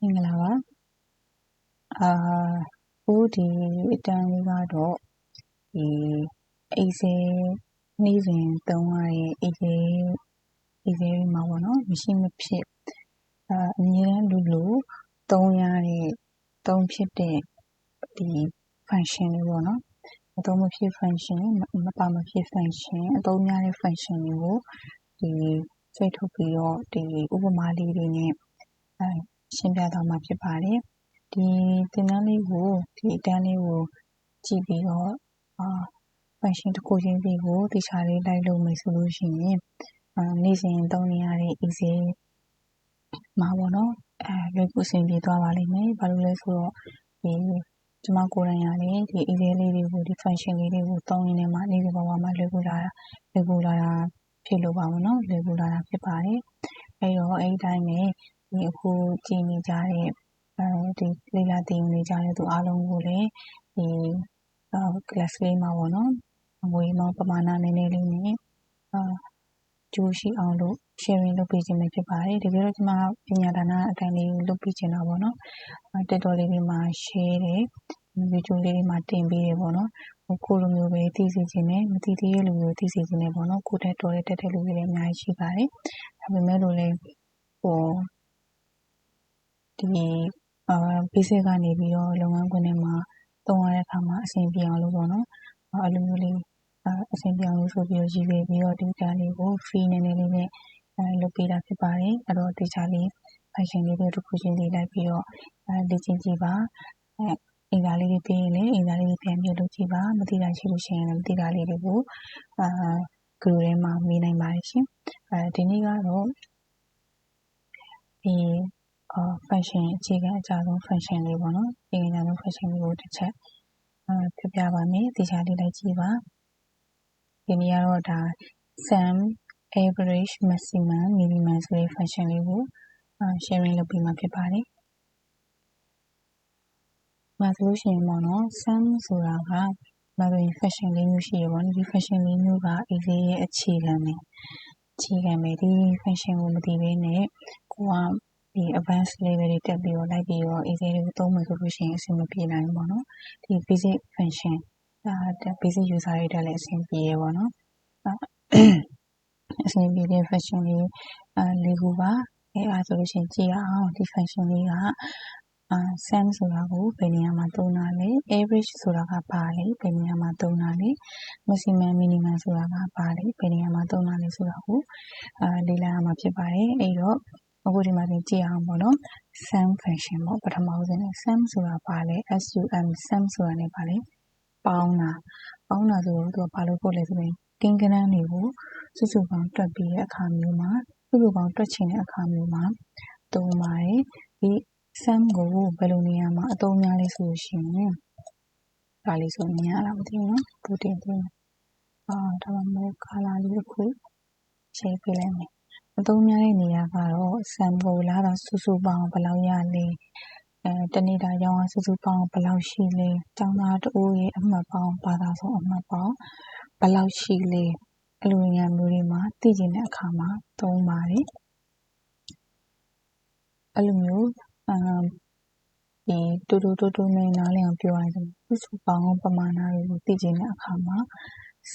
င်္ဂလာပါဦးဒီအတန်းလေးကတော့ဒီအိတ်စေးနေ့စဉ်သုံးရတဲ့အိတ်စေးမှာပေါ့နော်မရှိမဖြစ်အမြဲတမ်းလိုသုံးရတဲ့သုံးဖြစ်တဲ့ဒီ function လေးပေါ့နော်အသုံးမဖြစ် function မပါမဖြစ် function အသုံးများတဲ့ function တွေကိုဒီစိတ်ထုတ်ပြီးတော့ဒီဥပမာလေးတွေနဲ့ရှင်းပြသွားမှာဖြစ်ပါတယ်ဒီသင်တန်းလေးကိုဒီအတန်းလေးကိုကြည့်ပြီးတော့function တစ်ခုချင်းစီကိုတခြားလေးလိုက်လို့မယ်ဆိုလို့ရှိရင်နေ့စဉ်သုံးနေရတဲ့ easy မှာပေါ့နော်လွယ်ကူအဆင်ပြေသွားပါလိမ့်မယ်ဘာလို့လဲဆိုတော့ဒီကျွန်မကိုယ်တိုင်ရလေဒီ easy လေးတွေကိုဒီ function လေးတွေကိုသုံးရင်းနဲ့မှနေ့စဉ်ဘဝမှာလွယ်ကူလာတာဖြစ်လို့ပါပေါ့နော်လွယ်ကူလာတာဖြစ်ပါတယ်အဲ့တော့အဲ့ဒီတိုင်းပဲဒီအခုကြည့်နေကြတဲ့ဒီလေ့လာသင်နေကြတဲ့သူအားလုံးကိုလည်းဒီ class လေးမှာပေါ့နော်ငွေမောင်းပမာဏနည်းနည်းလေးနဲ့ကျိုးရှိအောင်လို့ sharing လုပ်ပေးခြင်းပဲဖြစ်ပါတယ်တကယ်တော့ကျွန်မပညာဒါနအတိုင်းလေးလုပ်ပေးချင်တာပေါ့နော်တက်တော်လေးတွေမှာ share တယ်ဗီဒီယိုလေးတွေမှာတင်ပေးတယ်ပေါ့နော်ကိုလိုမျိုးပဲသိစေခြင်းနဲ့မသိသေးတဲ့လူမျိုးသိစေခြင်းနဲ့ပေါ့နော်ကိုတက်တော်တက်တဲ့လူတွေလည်းအများကြီးရှိပါတယ်ဒါပေမဲ့လို့လည်းဒီbasic ကနေပြီးတော့လုပ်ငန်းခွင်ထဲမှာသုံးရတဲ့အခါမှာအဆင်ပြေအောင်လို့ပေါ့နော်အဲ့လိုမျိုးလေးအဆင်ပြေအောင်လို့ဆိုပြီးတော့ရည်ရွယ်ပြီးတော့ဒီကြားလေးကို free နည်းနည်းလေးနဲ့လုပ်ပေးတာဖြစ်ပါတယ်အဲ့တော့ဒီကြားလေး function လေးတွေတစ်ခုချင်းစီလိုက်ပြီးတော့လေ့ကျင့်ကြည့်ပါအင်္ဂါလေးတွေပြီးရင်လည်းအင်္ဂါလေးတွေပြန်ပြီးလုပ်ကြည့်ပါမသိတာရှိလို့ရှိရင်လည်းမသိတာလေးတွေကိုgroup ထဲမှာမေးနိုင်ပါတယ်ရှင်ဒီနေ့ကတော့ဒီ function အခြေခံအကြဆုံး function လေးပေါ့နော်အခြေခံအကြဆုံး function လေးကိုတစ်ချက်ပြပြပါမယ်ဒီခြားလေးလိုက်ကြည့်ပါဒီနေ့ကတော့ဒါ sum average maximum minimum ဆိုတဲ့ function လေးကိုsharing လုပ်ပြီးမှဖြစ်ပါတယ်မှာဆိုလို့ရှိရင်ပေါ့နော် sum ဆိုတာကမှာဆိုရင် function လေးမျိုးရှိရပေါ့နော်ဒီ function လေးမျိုးက easy ရဲ့အခြေခံပဲဒီ function ကိုမသိဘဲနဲ့ကိုကဒီ advanced level တွေတက်ပြီးတော့လိုက်ပြီးတော့ easy တွေကိုသုံးမယ်ဆိုလို့ရှိရင်အဆင်မပြေနိုင်ဘူးပေါ့နော်ဒီ basic function basic user တွေတက်လည်းအဆင်ပြေရပေါ့နော်အဆင်ပြေတဲ့ function လေးခုပါအဲ့ဒါဆိုလို့ရှိရင်ကြည့်ရအောင်ဒီ function လေးကsum ဆိုတာကိုဘယ်နေရာမှာသုံးတာလဲ average ဆိုတာကဘာလဲဘယ်နေရာမှာသုံးတာလဲ maximum minimum ဆိုတာကဘာလဲဘယ်နေရာမှာသုံးတာလဲဆိုတာကိုလေ့လာရမှာဖြစ်ပါတယ်အဲ့တော့အခုဒီမှာကြည့်အောင်ပေါ့နော် sum function ပေါ့ပထမဆုံး sum ဆိုတာဘာလဲ sum ဆိုတာ ਨੇ ဘာလဲပေါင်းတာဆိုတော့သူကဘာလို့ပို့လဲဆိုရင်ကိန်းဂဏန်းတွေကိုစုစုပေါင်းတွက်ပြီးတဲ့အခါမျိုးမှာစုစုပေါင်းတွက်ချင်တဲ့အခါမျိုးမှာသုံးပါတယ်ဒီ sum ကိုဘယ်လိုနေရာမှာအသုံးများလဲဆိုလို့ရှိရင်ဒါလေးဆိုမြင်ရတာမသိဘူးနော်ပိုတင်သွင်းဒါမှမဟုတ် color လေးတစ်ခုချိန်ပေးလိုက်မယ်အသုံးများတဲ့နေရာကတော့ sum ကိုလာတာစုစုပေါင်းဘယ်လောက်ရလဲတနေ့တာရောင်းအားစုစုပေါင်းဘယ်လောက်ရှိလဲကျောင်းသားတအိုးရဲ့အမှတ်ပေါင်းဘာသာဆုံးအမှတ်ပေါင်းဘယ်လောက်ရှိလဲအလိုနေရာမျိုးတွေမှာသိကျင်တဲ့အခါမှာသုံးပါတယ်အဲ့လိုမျိုးဒီတိုးနဲ့နားလည်အောင်ပြောရရင်စုစုပေါင်းပမာဏတွေကိုသိကျင်တဲ့အခါမှာ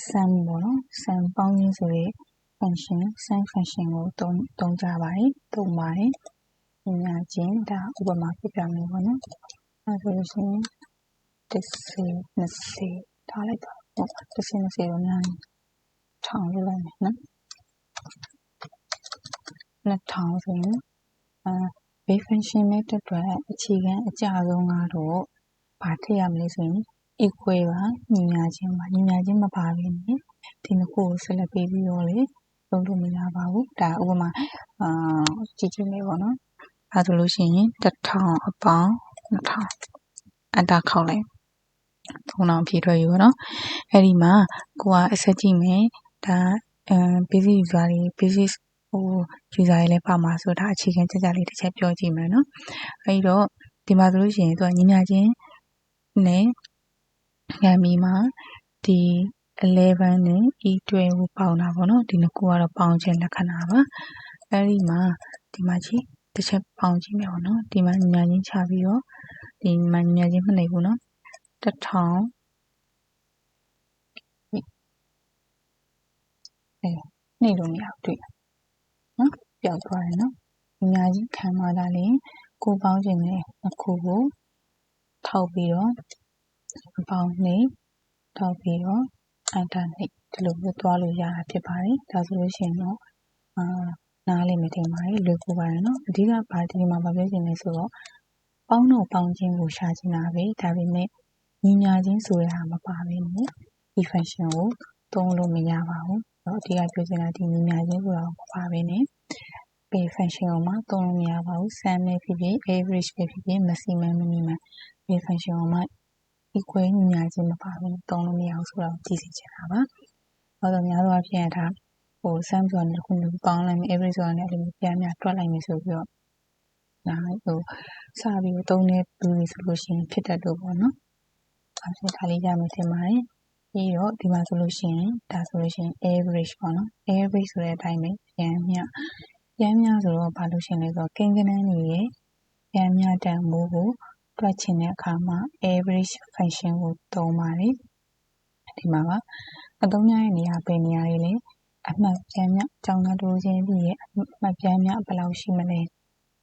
sum ပေါ့နော် sum ပေါင်းခြင်းဆိုတဲ့ function sum function ကိုသုံးကြပါတယ်သုံးပါတယ်ညာချင်းဒါဥပမာပြပြမယ်ပေါ့နော်အဲဆိုလို့ရှိရင်10-20ထားလိုက်ပါဟုတ်10-20တော့များနေ1000လို့လိုက်မယ်နော်2000ဆိုရင်base function method အတွက်အခြေခံအကြဆုံးကတော့ဘာထည့်ရမလဲဆိုရင် equal ပါညီမျှခြင်းပါညီမျှခြင်းမပါဘဲနဲ့ဒီနှစ်ခုကိုဆက်လက်ပေးပြီးတော့လေလုပ်လို့မရပါဘူးဒါဥပမာကြည့်ကြည့်မယ်ပေါ့နော်အဲဆိုလို့ရှိရင်1000အပေါင်း2000အတားခောက်လိုက်3000ဖြည့်ထွက်ယူပေါ့နော်အဲ့ဒီမှာကိုကအဆက်ကြည့်မယ်ဒါbasic user တွေ basic user တွေလည်းပါမှာဆိုဒါအခြေခံကြကြလေးတစ်ချက်ပြောကြည့်မယ်နော်အဲ့တော့ဒီမှာဆိုလို့ရှိရင်သူကညီမျှခြင်းနဲ့ငံမီမှာဒီ11နဲ့ E12 ကိုပေါင်းတာပေါ့နော်ဒီနှစ်ခုကတော့ပေါင်းခြင်းလက္ခဏာပါအဲ့ဒီမှာဒီမှာကြည့် တစ်ချက်ပေါင်းကြည့်မယ်ပေါ့နော်ဒီမှာညီမချင်းချပြီးတော့ဒီမှာညီမချင်းမနေဘူးနော်1000နှိပ်လို့မရဘူးတွေ့နော်ပျောက်သွားတယ်နော်ညီမချင်းခံသွားတာလေကိုပေါင်းခြင်းနဲ့နှစ်ခုကိုထောက်ပြီးတော့ပေါင်းနှိပ်ထောက်ပြီးတော့အတားနှိပ်ဒီလိုမျိုးသွားလို့ရတာဖြစ်ပါတယ်ဒါဆိုလို့ရှိရင်တော့နားလေးမတင်ပါဘူးလွယ်ကူပါတယ်နော်အဓိကဘာဒီမှာပြောချင်လဲဆိုတော့ပေါင်းတော့ပေါင်းခြင်းကိုရှာချင်တာပဲဒါပေမဲ့ညီညာချင်းဆိုရတာမပါဘဲနဲ့ဒီ function ကိုသုံးလို့မရပါဘူးเนาะအဓိကပြောချင်တာဒီညီညာချင်းဆိုတာမပါဘဲနဲ့ပေ function ကိုမှသုံးလို့မရပါဘူး sum ပဲဖြစ်ဖြစ် average ပဲဖြစ်ဖြစ် maximum minimum ပေ function ကိုမှ equal ညီညာချင်းမပါဘဲနဲ့သုံးလို့မရဘူးဆိုတာကိုသိစေချင်တာပါ။ဘာလို့များသောအားဖြင့်ဒါsum ဆိုတာတစ်ခုမျိုးပေါင်းလိုက်မယ် average ဆိုတာလည်းအဲ့လိုပြန်များတွက်လိုက်မယ်ဆိုပြီးတော့ဒါစပြီးတော့သုံးတဲ့လူတွေဆိုလို့ရှိရင်ဖြစ်တတ်လို့ပေါ့နော်။အဲဒါလေးရမယ်ထင်ပါတယ်။ပြီးတော့ဒီမှာဆိုလို့ရှိရင်ဒါဆိုလို့ရှိရင် average ပေါ့နော်။ average ဆိုတဲ့အတိုင်းပဲပြန်မြဆိုတော့ဘာလို့ရှိရင်လဲဆိုတော့ကိန်းဂဏန်းတွေရဲ့ပြန်မြတန်ဖိုးကိုတွက်ချင်တဲ့အခါမှာ average function ကိုသုံးပါတယ်။ဒီမှာကအသုံးများတဲ့နေရာပဲနေရာတွေလဲအမှတ်ပြန်မြကျောင်းသားတို့ချင်းပြီးရဲ့အမှတ်ပြန်မြဘယ်လောက်ရှိမလဲ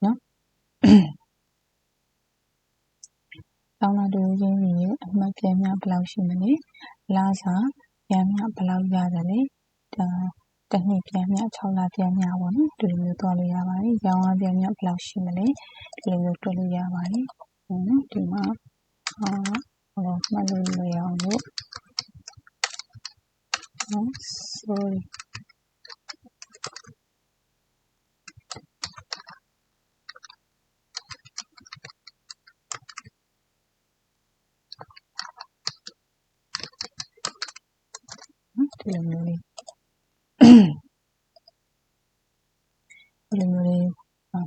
နော်ကျောင်းသားတို့ချင်းပြီးရဲ့အမှတ်ပြန်မြဘယ်လောက်ရှိမလဲလာစာပြန်မြဘယ်လောက်ရတယ်လဲတစ်နှစ်ပြန်မြ6လပြန်မြပေါ့နော်ဒီလိုမျိုးသွားလို့ရပါတယ်ကျောင်းသားပြန်မြဘယ်လောက်ရှိမလဲဒီလိုမျိုးတွက်လို့ရပါတယ်နော်ဒီမှာမှတ်လို့ရအောင်လို့sorryဒီလိုမျိုးလေး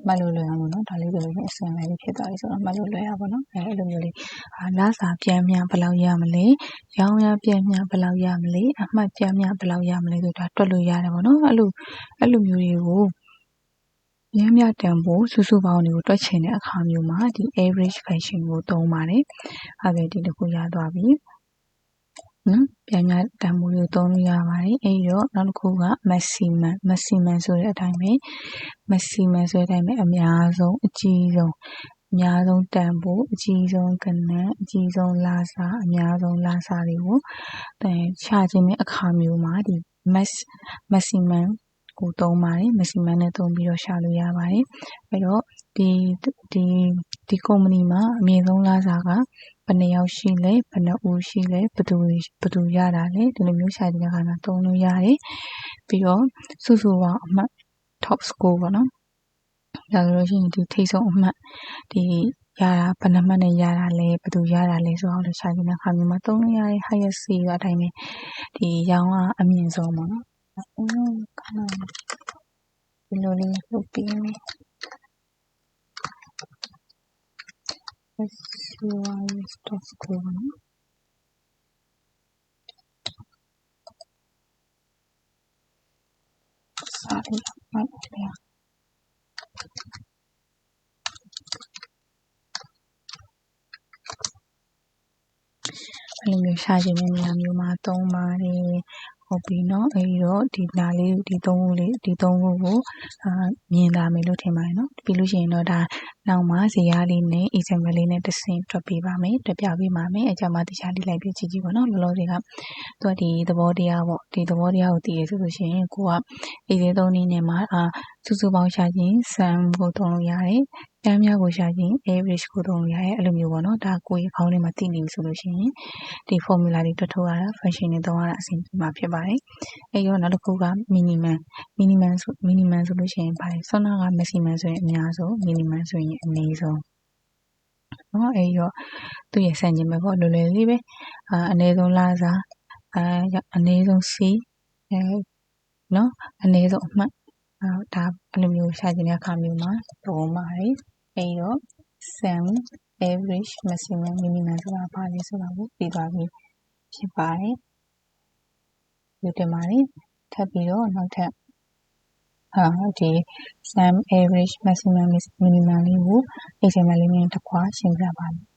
မှတ်လို့လွယ်အောင်နော်ဒါလေးဆိုလို့အစင်လေးဖြစ်သွားပြီဆိုတော့မှတ်လို့လွယ်ရပါတော့အဲ့လိုမျိုးလေးလစာပြန်မြဘယ်လောက်ရမလဲရောင်းရပြန်မြဘယ်လောက်ရမလဲအမှတ်ပြန်မြဘယ်လောက်ရမလဲဆိုတာတွက်လို့ရတယ်ပေါ့နော်အဲ့လိုမျိုးတွေကိုပြန်မြတန်ဖို့စုစုပေါင်းတွေကိုတွက်ချင်တဲ့အခါမျိုးမှာဒီ average function ကိုသုံးပါတယ်အဲ့ဒါဒီတစ်ခုရသွားပြီနော်ပြန်မြတန်ဖိုးကိုသုံးလို့ရပါတယ်အဲ့တော့နောက်တစ်ခုက maximum ဆိုတဲ့အတိုင်းပဲmaximum ဆိုတဲ့အတိုင်းပဲအများဆုံးအကြီးဆုံးအများဆုံးတန်ဖိုးအကြီးဆုံးကဏ္ဍအကြီးဆုံးလာစာအများဆုံးလာစာတွေကိုရှာခြင်းတဲ့အခါမျိုးမှာဒီ maximum ကိုသုံးပါတယ် maximum နဲ့သုံးပြီးတော့ရှာလို့ရပါတယ်အဲ့တော့ဒီ company မှာအမြင့်ဆုံးလာစာကဘယ်နှယောက်ရှိလဲဘယ်နှဦးရှိလဲဘယ်သူရတာလဲဒီလိုမျိုးရှာကြတဲ့အခါမှာသုံးလို့ရတယ်ပြီးတော့စုစုပေါင်းအမှတ် top score ပေါ့နော်ဒါဆိုလို့ရှိရင်ဒီထိပ်ဆုံးအမှတ်ဒီရတာဘယ်နှမှတ်နဲ့ရတာလဲဘယ်သူရတာလဲဆိုတော့လည်းရှာကြတဲ့အခါမျိုးမှာသုံးလို့ရတဲ့ highest ကအတိုင်းပဲဒီရောင်းကအမြင့်ဆုံးပေါ့နော်ဒီလိုလေးလုပ်ပြီးမယ်top score နော်sorry ဟုတ်တယ်အဲ့လိုမျိုးရှာခြင်းတဲ့နေရာမျိုးမှာသုံးပါတယ်ဟုတ်ပြီเนาะအဲ့တော့ဒီနာလေးဒီသုံးခုကိုမြင်လာမယ်လို့ထင်ပါတယ်เนาะပြီးလို့ရှိရင်တော့ဒါနောက်မှာဇယားလေးနဲ့ example လေးနဲ့တစ်ဆင့်တွက်ပေးပါမယ်တွက်ပြပေးပါမယ်အကြောင်းမှတရားလေးလိုက်ပြကြည့်ပေါ့เนาะလောလောဆယ်ကသူကဒီသဘောတရားပေါ့ဒီသဘောတရားကိုသိရဆိုလို့ရှိရင်ကိုက83နည်းနဲ့မှာစုစုပေါင်းရှာခြင်း sum ကိုသုံးလို့ရတယ်ကျမ်းများကိုရှာခြင်း average ကိုသုံးလို့ရတယ်အဲ့လိုမျိုးပေါ့เนาะဒါကိုယ့်ရဲ့ခေါင်းထဲမှာသိနေပြီဆိုလို့ရှိရင်ဒီ formula တွေတွက်ထုတ်ရတာ function တွေသုံးရတာအဆင်ပြေမှာဖြစ်ပါတယ်အဲ့တော့နောက်တစ်ခုက minimum ဆိုလို့ရှိရင်ပါတယ်ဆောနာက maximum ဆိုရင်အများဆုံး minimum ဆိုရင်အနည်းဆုံးเนาะအဲ့တော့သူ့ရဲ့ဆန့်ကျင်ဘက်ပေါ့လွယ်လွယ်လေးပဲအနည်းဆုံးလာစာအနည်းဆုံး C เนาะအနည်းဆုံးအမှတ်ဒါအဲ့လိုမျိုးရှာကျင်တဲ့အခါမျိုးမှာသုံးပါတယ်အဲ့တော့ sum average maximum minimum ဆိုတာပါလဲဆိုတာကိုသိသွားပြီဖြစ်ပါတယ်ဒီတင်ပါတယ်ထပ်ပြီးတော့နောက်ထပ် ဒီ sum average maximum minimum လေးကို XML လေးနဲ့တစ်ခွာရှင်းပြပါမယ်